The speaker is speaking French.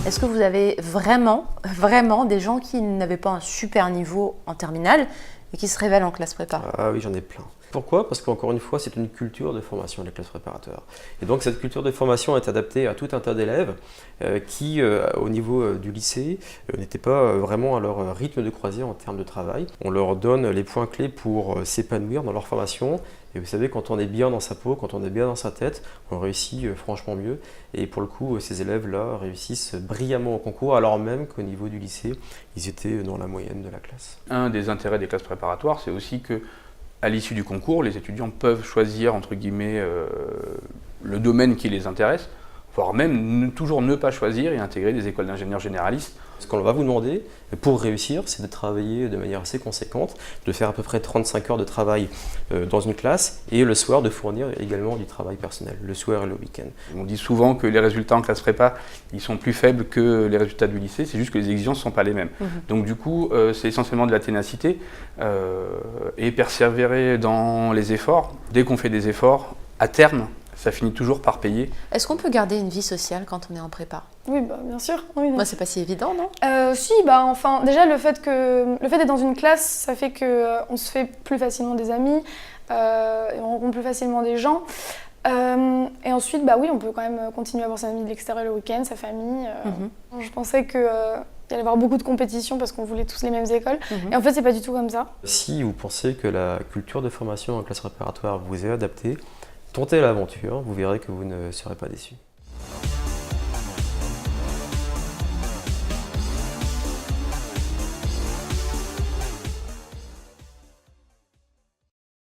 Est-ce que vous avez vraiment des gens qui n'avaient pas un super niveau en terminale et qui se révèlent en classe prépa? Ah oui, j'en ai plein. Pourquoi? Parce qu'encore une fois, c'est une culture de formation, les classes préparatoires. Et donc cette culture de formation est adaptée à tout un tas d'élèves qui, au niveau du lycée, n'étaient pas vraiment à leur rythme de croisière en termes de travail. On leur donne les points clés pour s'épanouir dans leur formation. Et vous savez, quand on est bien dans sa peau, quand on est bien dans sa tête, on réussit franchement mieux. Et pour le coup, ces élèves-là réussissent brillamment au concours, alors même qu'au niveau du lycée, ils étaient dans la moyenne de la classe. Un des intérêts des classes préparatoires, c'est aussi que à l'issue du concours, les étudiants peuvent choisir, entre guillemets, le domaine qui les intéresse, voire même toujours ne pas choisir et intégrer des écoles d'ingénieurs généralistes. Ce qu'on va vous demander pour réussir, c'est de travailler de manière assez conséquente, de faire à peu près 35 heures de travail dans une classe et le soir de fournir également du travail personnel, le soir et le week-end. On dit souvent que les résultats en classe prépa, ils sont plus faibles que les résultats du lycée, c'est juste que les exigences ne sont pas les mêmes. Donc du coup, c'est essentiellement de la ténacité et persévérer dans les efforts. Dès qu'on fait des efforts, à terme, ça finit toujours par payer. Est-ce qu'on peut garder une vie sociale quand on est en prépa? Oui, bah, bien sûr. Oui, Moi, c'est pas si évident, non? Si, bah enfin, déjà le fait d'être dans une classe, ça fait qu'on se fait plus facilement des amis, et on rencontre plus facilement des gens. Et ensuite, bah oui, on peut quand même continuer à voir ses amis de l'extérieur le week-end, sa famille. Je pensais qu'il y allait y avoir beaucoup de compétition parce qu'on voulait tous les mêmes écoles. Et en fait, c'est pas du tout comme ça. Si vous pensez que la culture de formation en classe préparatoire vous est adaptée, tentez l'aventure, vous verrez que vous ne serez pas déçus.